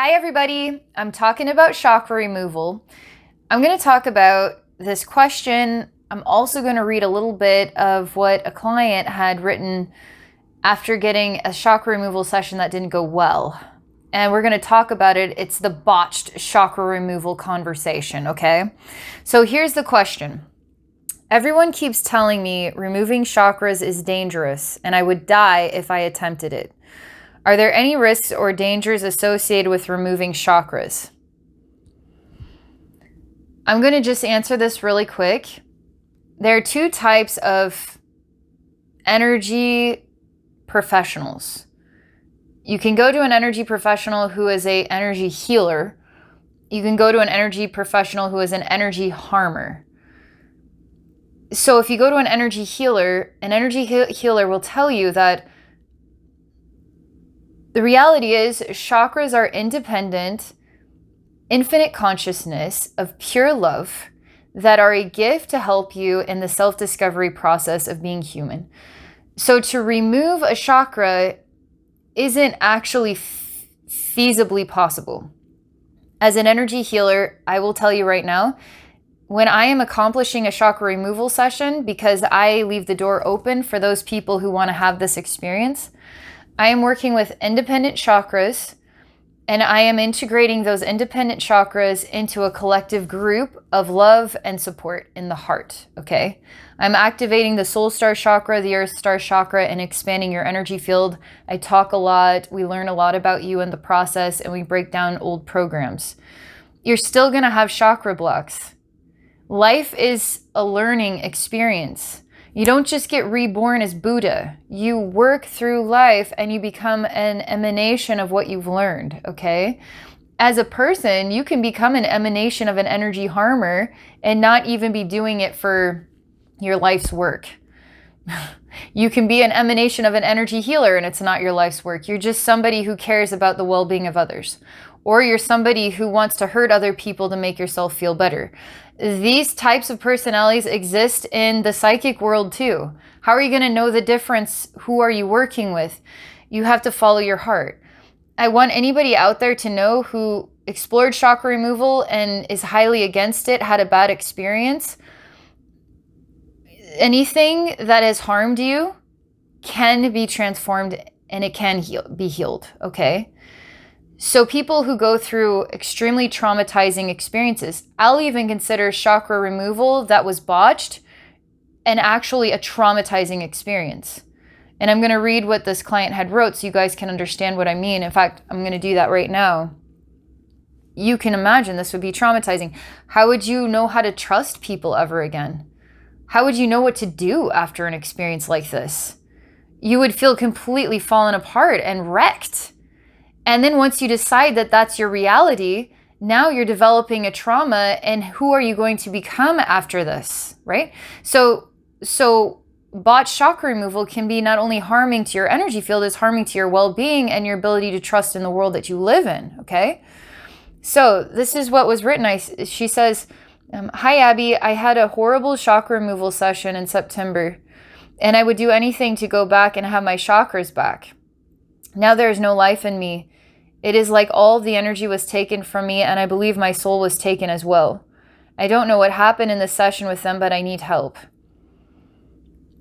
Hi everybody, I'm talking about chakra removal. I'm going to talk about this question. I'm also going to read a little bit of what a client had written after getting a chakra removal session that didn't go well. And we're going to talk about it. It's the botched chakra removal conversation, okay? So here's the question. Everyone keeps telling me removing chakras is dangerous and I would die if I attempted it. Are there any risks or dangers associated with removing chakras? I'm going to just answer this really quick. There are two types of energy professionals. You can go to an energy professional who is an energy healer. You can go to an energy professional who is an energy harmer. So if you go to an energy healer will tell you that the reality is chakras are independent, infinite consciousness of pure love that are a gift to help you in the self-discovery process of being human. So to remove a chakra isn't actually feasibly possible. As an energy healer, I will tell you right now, when I am accomplishing a chakra removal session, because I leave the door open for those people who want to have this experience, I am working with independent chakras, and I am integrating those independent chakras into a collective group of love and support in the heart, okay? I'm activating the soul star chakra, the earth star chakra, and expanding your energy field. I talk a lot, we learn a lot about you in the process, and we break down old programs. You're still gonna have chakra blocks. Life is a learning experience. You don't just get reborn as Buddha. You work through life and you become an emanation of what you've learned, okay? As a person, you can become an emanation of an energy harmer and not even be doing it for your life's work. You can be an emanation of an energy healer and it's not your life's work. You're just somebody who cares about the well-being of others. Or you're somebody who wants to hurt other people to make yourself feel better. These types of personalities exist in the psychic world too. How are you going to know the difference? Who are you working with? You have to follow your heart. I want anybody out there to know who explored chakra removal and is highly against it, had a bad experience. Anything that has harmed you can be transformed and it can be healed, okay? So people who go through extremely traumatizing experiences, I'll even consider chakra removal that was botched and actually a traumatizing experience. And I'm going to read what this client had wrote so you guys can understand what I mean. In fact, I'm going to do that right now. You can imagine this would be traumatizing. How would you know how to trust people ever again? How would you know what to do after an experience like this? You would feel completely fallen apart and wrecked. And then once you decide that that's your reality, now you're developing a trauma, and who are you going to become after this, right? So botched chakra removal can be not only harming to your energy field, it's harming to your well-being and your ability to trust in the world that you live in, okay? So this is what was written. She says, hi, Abby, I had a horrible chakra removal session in September, and I would do anything to go back and have my chakras back. Now there is no life in me. It is like all of the energy was taken from me, and I believe my soul was taken as well. I don't know what happened in the session with them, but I need help.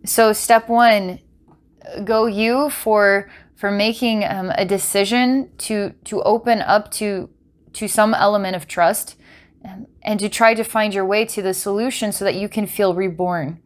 So step one, go you for making a decision to open up to some element of trust and to try to find your way to the solution so that you can feel reborn.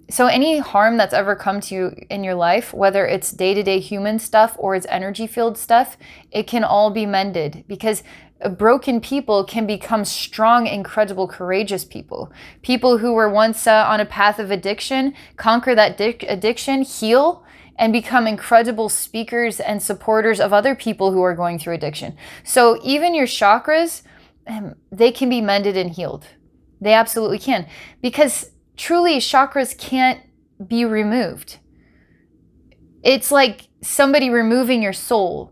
So any harm that's ever come to you in your life, whether it's day-to-day human stuff or it's energy field stuff, it can all be mended, because broken people can become strong, incredible, courageous people. People who were once on a path of addiction, conquer that addiction, heal, and become incredible speakers and supporters of other people who are going through addiction. So even your chakras, they can be mended and healed. They absolutely can, because truly, chakras can't be removed. It's like somebody removing your soul.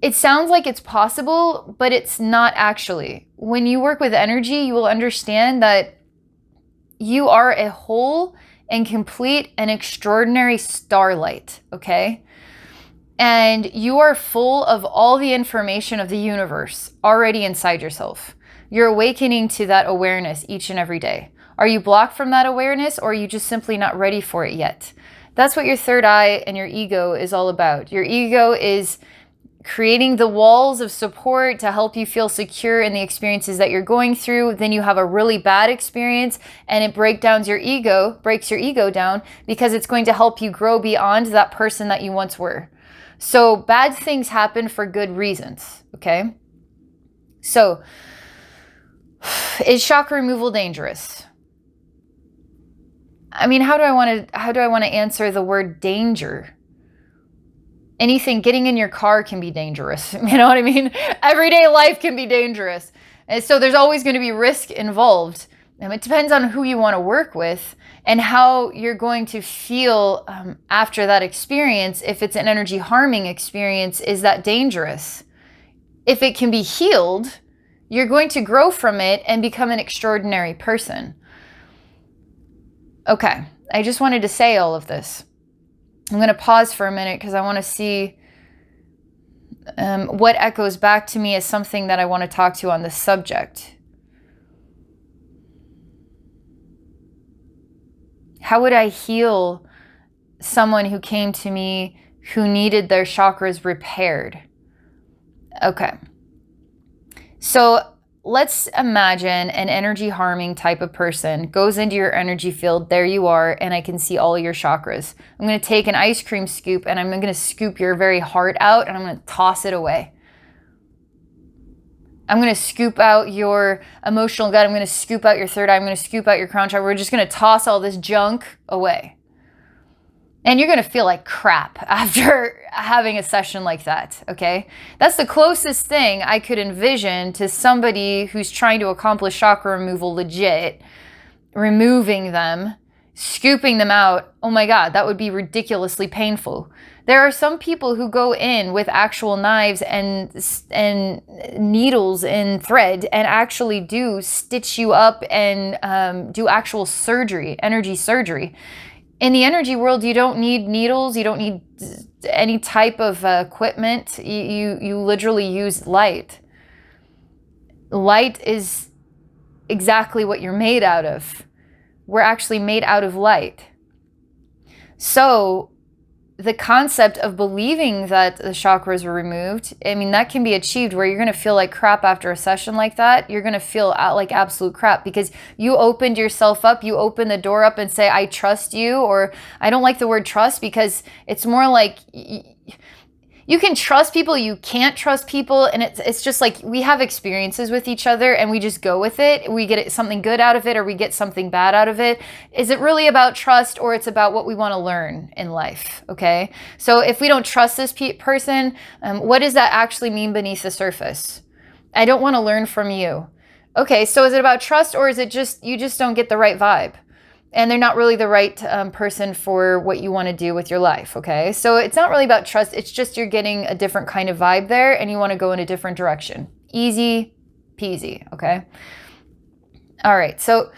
It sounds like it's possible, but it's not actually. When you work with energy, you will understand that you are a whole and complete and extraordinary starlight, okay? And you are full of all the information of the universe already inside yourself. You're awakening to that awareness each and every day. Are you blocked from that awareness, or are you just simply not ready for it yet? That's what your third eye and your ego is all about. Your ego is creating the walls of support to help you feel secure in the experiences that you're going through. Then you have a really bad experience and it breaks your ego down, because it's going to help you grow beyond that person that you once were. So bad things happen for good reasons, okay? So, is chakra removal dangerous? I mean, how do I want to answer the word danger? Anything, getting in your car can be dangerous. You know what I mean? Everyday life can be dangerous. And so there's always going to be risk involved. And it depends on who you want to work with and how you're going to feel after that experience. If it's an energy harming experience, is that dangerous? If it can be healed, you're going to grow from it and become an extraordinary person. Okay, I just wanted to say all of this. I'm going to pause for a minute because I want to see what echoes back to me as something that I want to talk to on this subject. How would I heal someone who came to me who needed their chakras repaired? Okay. So let's imagine an energy harming type of person goes into your energy field. There you are, and I can see all your chakras. I'm going to take an ice cream scoop and I'm going to scoop your very heart out and I'm going to toss it away. I'm going to scoop out your emotional gut. I'm going to scoop out your third eye. I'm going to scoop out your crown chakra. We're just going to toss all this junk away. And you're going to feel like crap after having a session like that, okay? That's the closest thing I could envision to somebody who's trying to accomplish chakra removal legit, removing them, scooping them out. Oh my God, that would be ridiculously painful. There are some people who go in with actual knives and needles and thread and actually do stitch you up and do actual surgery, energy surgery. In the energy world, you don't need needles. You don't need any type of equipment. You literally use light. Light is exactly what you're made out of. We're actually made out of light. So the concept of believing that the chakras were removed, I mean, that can be achieved where you're going to feel like crap after a session like that. You're going to feel like absolute crap because you opened yourself up. You open the door up and say, I trust you. Or I don't like the word trust because it's more like you can trust people, you can't trust people. And it's just like we have experiences with each other and we just go with it. We get something good out of it or we get something bad out of it. Is it really about trust or it's about what we want to learn in life? Okay. So if we don't trust this person, what does that actually mean beneath the surface? I don't want to learn from you. Okay. So is it about trust or is it just, you just don't get the right vibe? And they're not really the right person for what you want to do with your life, okay? So it's not really about trust. It's just you're getting a different kind of vibe there and you want to go in a different direction. Easy peasy, okay? All right, so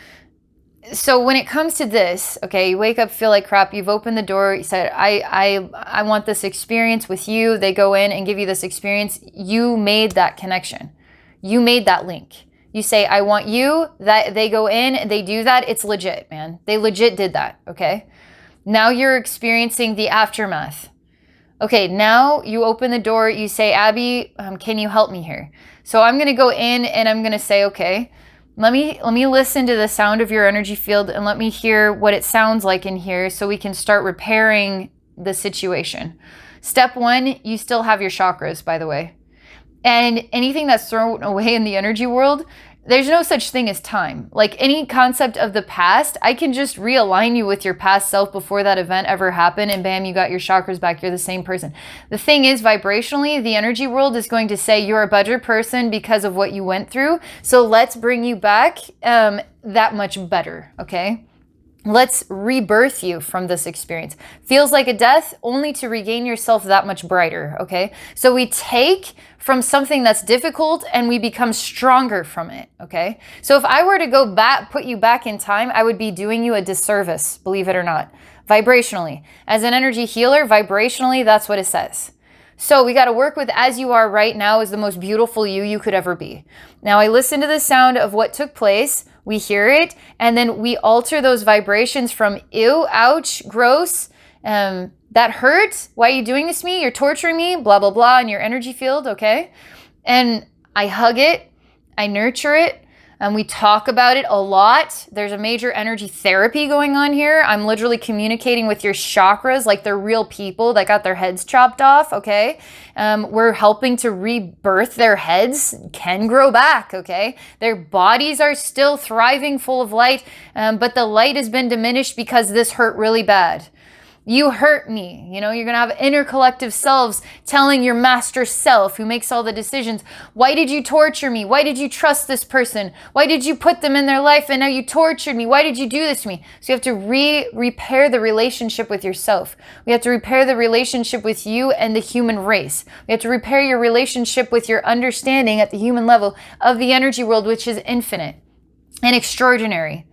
when it comes to this, okay, you wake up, feel like crap, you've opened the door, you said, I want this experience with you. They go in and give you this experience. You made that connection. You made that link. You say, I want you, that they go in, they do that. It's legit, man. They legit did that, okay? Now you're experiencing the aftermath. Okay, now you open the door, you say, Abbey, can you help me here? So I'm going to go in and I'm going to say, okay, let me listen to the sound of your energy field and let me hear what it sounds like in here so we can start repairing the situation. Step one, you still have your chakras, by the way. And anything that's thrown away in the energy world, there's no such thing as time. Like any concept of the past, I can just realign you with your past self before that event ever happened and bam, you got your chakras back. You're the same person. The thing is, vibrationally, the energy world is going to say you're a better person because of what you went through. So let's bring you back that much better, okay? Let's rebirth you from this experience. Feels like a death, only to regain yourself that much brighter, okay? So we take from something that's difficult and we become stronger from it, okay? So if I were to go back, put you back in time, I would be doing you a disservice, believe it or not, vibrationally. As an energy healer, vibrationally, that's what it says. So we got to work with as you are right now is the most beautiful you could ever be. Now I listen to the sound of what took place. We hear it, and then we alter those vibrations from ew, ouch, gross, that hurt. Why are you doing this to me? You're torturing me, blah, blah, blah, in your energy field, okay? And I hug it, I nurture it, and we talk about it a lot. There's a major energy therapy going on here. I'm literally communicating with your chakras like they're real people that got their heads chopped off, okay? We're helping to rebirth their heads, can grow back, okay? Their bodies are still thriving, full of light, but the light has been diminished because this hurt really bad. You hurt me. You know, you're going to have inner collective selves telling your master self who makes all the decisions, why did you torture me? Why did you trust this person? Why did you put them in their life and now you tortured me? Why did you do this to me? So you have to repair the relationship with yourself. We have to repair the relationship with you and the human race. We have to repair your relationship with your understanding at the human level of the energy world, which is infinite and extraordinary.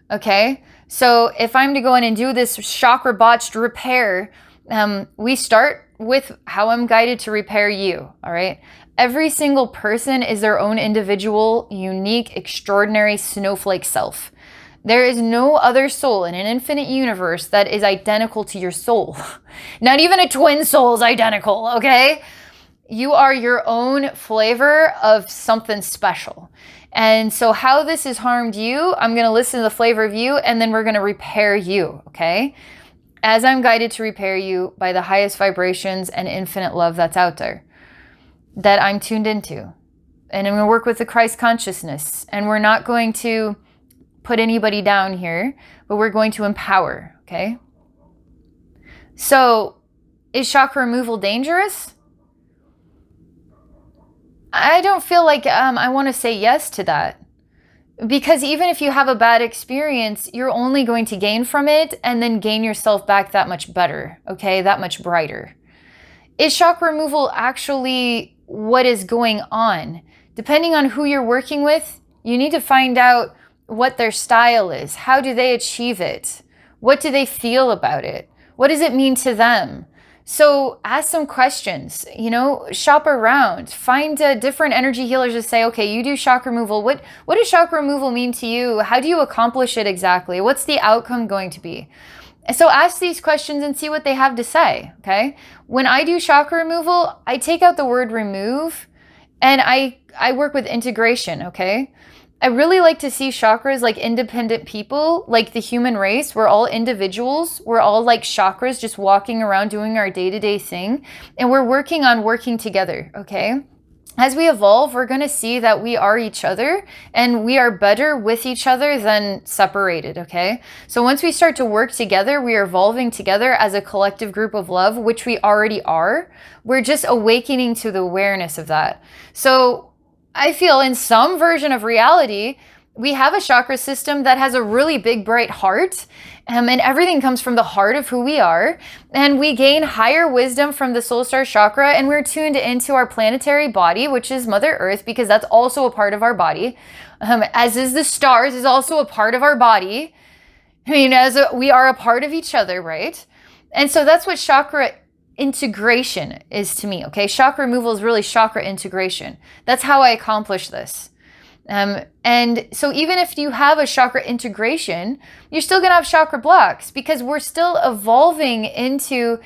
Okay? So if I'm to go in and do this chakra botched repair, we start with how I'm guided to repair you, all right? Every single person is their own individual, unique, extraordinary snowflake self. There is no other soul in an infinite universe that is identical to your soul. Not even a twin soul is identical, okay? You are your own flavor of something special. And so how this has harmed you, I'm going to listen to the flavor of you, and then we're going to repair you, okay? As I'm guided to repair you by the highest vibrations and infinite love that's out there, that I'm tuned into. And I'm going to work with the Christ consciousness. And we're not going to put anybody down here, but we're going to empower, okay? So, is chakra removal dangerous? I don't feel like I want to say yes to that. Because even if you have a bad experience, you're only going to gain from it and then gain yourself back that much better, okay? That much brighter. Is chakra removal actually what is going on? Depending on who you're working with, you need to find out what their style is. How do they achieve it? What do they feel about it? What does it mean to them? So ask some questions, you know, shop around, find different energy healers to say, okay, you do chakra removal. What does chakra removal mean to you? How do you accomplish it exactly? What's the outcome going to be? So ask these questions and see what they have to say, okay? When I do chakra removal, I take out the word remove and I work with integration, okay? I really like to see chakras like independent people, like the human race. We're all individuals. We're all like chakras just walking around doing our day-to-day thing. And we're working on working together, okay? As we evolve, we're going to see that we are each other and we are better with each other than separated, okay? So once we start to work together, we are evolving together as a collective group of love, which we already are. We're just awakening to the awareness of that. So I feel in some version of reality, we have a chakra system that has a really big, bright heart, and everything comes from the heart of who we are. And we gain higher wisdom from the soul star chakra, and we're tuned into our planetary body, which is Mother Earth, because that's also a part of our body. As is the stars is also a part of our body. I mean, we are a part of each other, right? And so that's what chakra integration is to me, okay? Chakra removal is really chakra integration. That's how I accomplish this. And so even if you have a chakra integration, you're still going to have chakra blocks because we're still evolving into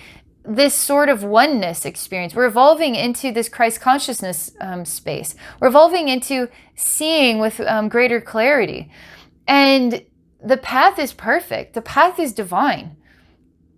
this sort of oneness experience. We're evolving into this Christ consciousness space. We're evolving into seeing with greater clarity. And the path is perfect. The path is divine.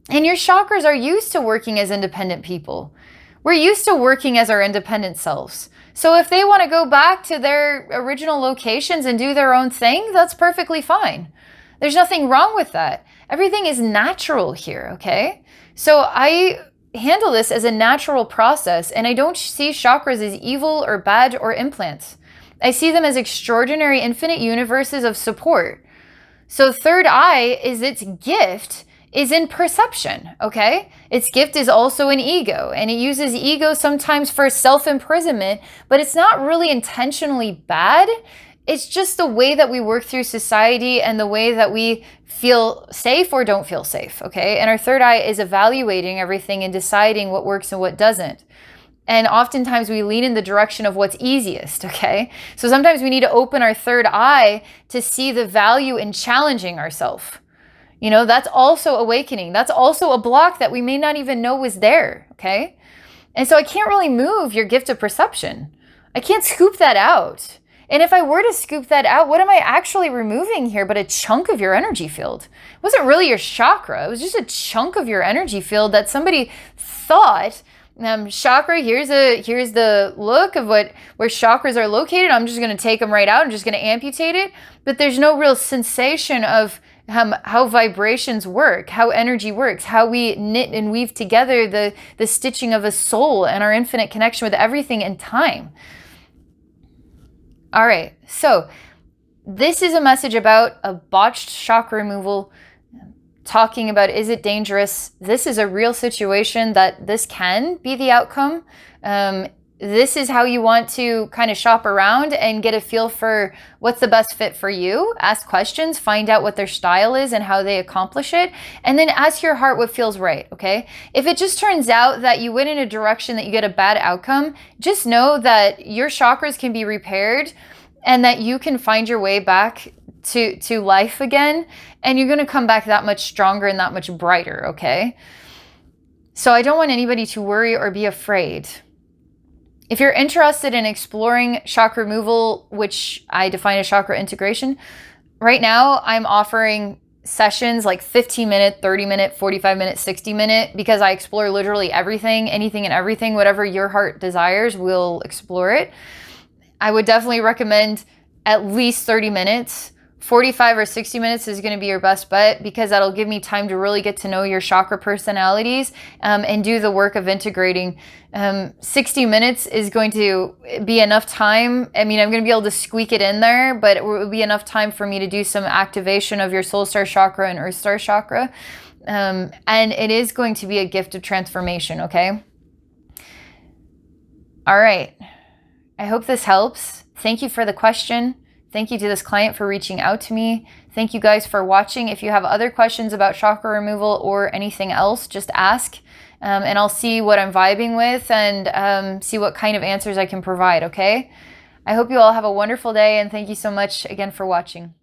And your chakras are used to working as independent people. We're used to working as our independent selves. So if they want to go back to their original locations and do their own thing, that's perfectly fine. There's nothing wrong with that. Everything is natural here, okay? So I handle this as a natural process, and I don't see chakras as evil or bad or implants. I see them as extraordinary infinite universes of support. So third eye is its gift is in perception, okay? Its gift is also an ego, and it uses ego sometimes for self-imprisonment, but it's not really intentionally bad. It's just the way that we work through society and the way that we feel safe or don't feel safe, okay? And our third eye is evaluating everything and deciding what works and what doesn't. And oftentimes we lean in the direction of what's easiest, okay? So sometimes we need to open our third eye to see the value in challenging ourselves. You know, that's also awakening. That's also a block that we may not even know was there, okay? And so I can't really move your gift of perception. I can't scoop that out. And if I were to scoop that out, what am I actually removing here but a chunk of your energy field? It wasn't really your chakra. It was just a chunk of your energy field that somebody thought, chakra, here's the look of where chakras are located. I'm just going to take them right out. I'm just going to amputate it. But there's no real sensation of how vibrations work, how energy works, how we knit and weave together the stitching of a soul and our infinite connection with everything in time. All right, so this is a message about a botched chakra removal, talking about, is it dangerous? This is a real situation that this can be the outcome. This is how you want to kind of shop around and get a feel for what's the best fit for you. Ask questions, find out what their style is and how they accomplish it. And then ask your heart what feels right, okay? If it just turns out that you went in a direction that you get a bad outcome, just know that your chakras can be repaired and that you can find your way back to life again. And you're going to come back that much stronger and that much brighter, okay? So I don't want anybody to worry or be afraid. If you're interested in exploring chakra removal, which I define as chakra integration, right now I'm offering sessions like 15-minute, 30-minute, 45-minute, 60-minute, because I explore literally everything, anything and everything, whatever your heart desires, we'll explore it. I would definitely recommend at least 30 minutes. 45 or 60 minutes is going to be your best bet, because that'll give me time to really get to know your chakra personalities and do the work of integrating. 60 minutes is going to be enough time. I mean, I'm going to be able to squeak it in there, but it will be enough time for me to do some activation of your soul star chakra and earth star chakra. And it is going to be a gift of transformation, okay? All right. I hope this helps. Thank you for the question. Thank you to this client for reaching out to me. Thank you guys for watching. If you have other questions about chakra removal or anything else, just ask and I'll see what I'm vibing with and see what kind of answers I can provide, okay? I hope you all have a wonderful day and thank you so much again for watching.